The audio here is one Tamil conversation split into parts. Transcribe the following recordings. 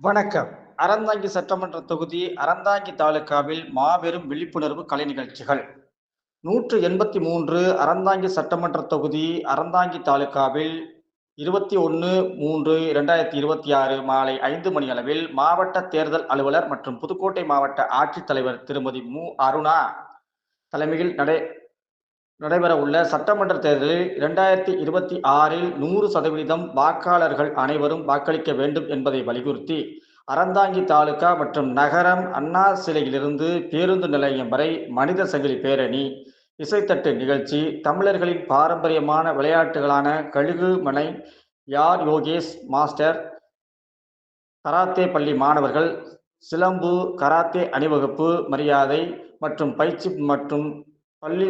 வணக்கம். அறந்தாங்கி சட்டமன்ற தொகுதி அறந்தாங்கி தாலுகாவில் மாபெரும் விழிப்புணர்வு கலை நிகழ்ச்சிகள். 183 அறந்தாங்கி சட்டமன்ற தொகுதி அறந்தாங்கி தாலுகாவில் 21/3/2026 மாலை 5 மணியளவில் மாவட்ட தேர்தல் அலுவலர் மற்றும் புதுக்கோட்டை மாவட்ட ஆட்சித்தலைவர் திருமதி அருணா தலைமையில் நடைபெறவுள்ள சட்டமன்ற தேர்தலில் 2026இல் 100% வாக்காளர்கள் அனைவரும் வாக்களிக்க வேண்டும் என்பதை வலியுறுத்தி, அறந்தாங்கி தாலுகா மற்றும் நகரம் அண்ணா சிலையிலிருந்து பேருந்து நிலையம் வரை மனித சங்கிலி பேரணி, இசைத்தட்டு நிகழ்ச்சி, தமிழர்களின் பாரம்பரியமான விளையாட்டுகளான கழுகு மலை, யார் யோகேஷ் மாஸ்டர், கராத்தே பள்ளி மாணவர்கள், சிலம்பு, கராத்தே அணிவகுப்பு, மரியாதை மற்றும் பயிற்சி மற்றும் பள்ளி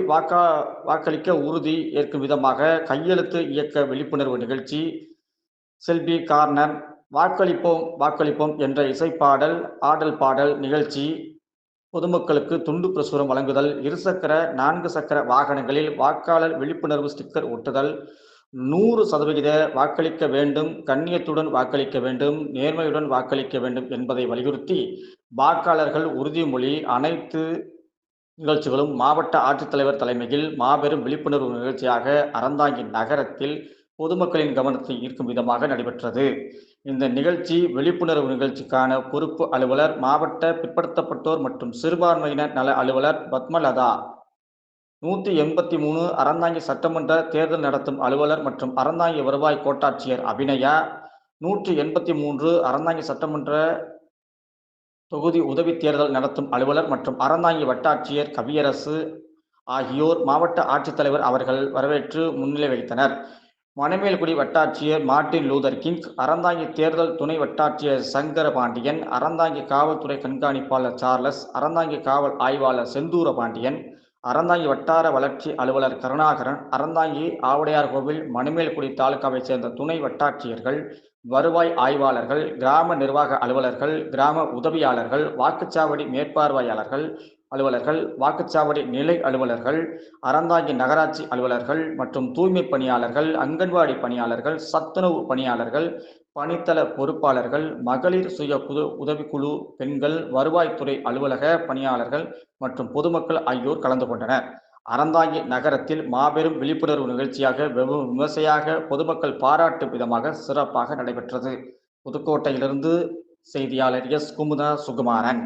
வாக்களிக்க உறுதி ஏற்கும் விதமாக கையெழுத்து இயக்க விழிப்புணர்வு நிகழ்ச்சி, செல்பி கார்னர், வாக்களிப்போம் வாக்களிப்போம் என்ற இசைப்பாடல், ஆடல் பாடல் நிகழ்ச்சி, பொதுமக்களுக்கு துண்டு பிரசுரம் வழங்குதல், இருசக்கர 4 சக்கர வாகனங்களில் வாக்காளர் விழிப்புணர்வு ஸ்டிக்கர் ஒட்டுதல், 100% வாக்களிக்க வேண்டும், கண்ணியத்துடன் வாக்களிக்க வேண்டும், நேர்மையுடன் வாக்களிக்க வேண்டும் என்பதை வலியுறுத்தி வாக்காளர்கள் உறுதிமொழி அனைத்து நிகழ்ச்சிகளும் மாவட்ட ஆட்சித்தலைவர் தலைமையில் மாபெரும் விழிப்புணர்வு நிகழ்ச்சியாக அறந்தாங்கி நகரத்தில் பொதுமக்களின் கவனத்தை ஈர்க்கும் விதமாக நடைபெற்றது. இந்த நிகழ்ச்சி விழிப்புணர்வு நிகழ்ச்சிக்கான பொறுப்பு அலுவலர் மாவட்ட பிற்படுத்தப்பட்டோர் மற்றும் சிறுபான்மையினர் நல அலுவலர் பத்மலதா, 183 அறந்தாங்கி சட்டமன்ற தேர்தல் நடத்தும் அலுவலர் மற்றும் அறந்தாங்கி வருவாய் கோட்டாட்சியர் அபிநயா, 183 அறந்தாங்கி சட்டமன்ற தொகுதி உதவி தேர்தல் நடத்தும் அலுவலர் மற்றும் அறந்தாங்கி வட்டாட்சியர் கவியரசு ஆகியோர் மாவட்ட ஆட்சித்தலைவர் அவர்கள் வரவேற்று முன்னிலை வைத்தனர். மணமேல்குடி வட்டாட்சியர் மார்ட்டின் லூதர் கிங், அறந்தாங்கி தேர்தல் துணை வட்டாட்சியர் சங்கரபாண்டியன், அறந்தாங்கி காவல்துறை கண்காணிப்பாளர் சார்லஸ், அறந்தாங்கி காவல் ஆய்வாளர் செந்தூரபாண்டியன், அறந்தாங்கி வட்டார வளர்ச்சி அலுவலர் கருணாகரன், அறந்தாங்கி ஆவுடையார்கோவில் மணமேல்குடி தாலுகாவைச் சேர்ந்த துணை வட்டாட்சியர்கள், வருவாய் ஆய்வாளர்கள், கிராம நிர்வாக அலுவலர்கள், கிராம உதவியாளர்கள், வாக்குச்சாவடி மேற்பார்வையாளர்கள் அலுவலர்கள், வாக்குச்சாவடி நிலை அலுவலர்கள், அறந்தாங்கி நகராட்சி அலுவலர்கள் மற்றும் தூய்மை பணியாளர்கள், அங்கன்வாடி பணியாளர்கள், சத்துணவு பணியாளர்கள், பணித்தள பொறுப்பாளர்கள், மகளிர் சுய உதவிக்குழு பெண்கள், வருவாய்த்துறை அலுவலக பணியாளர்கள் மற்றும் பொதுமக்கள் ஆகியோர் கலந்து கொண்டனர். அறந்தாங்கி நகரத்தில் மாபெரும் விழிப்புணர்வு நிகழ்ச்சியாக வெகு விமர்சையாக பொதுமக்கள் பாராட்டும் விதமாக சிறப்பாக நடைபெற்றது. புதுக்கோட்டையிலிருந்து செய்தியாளர் எஸ். குமுதா சுகுமாரன்.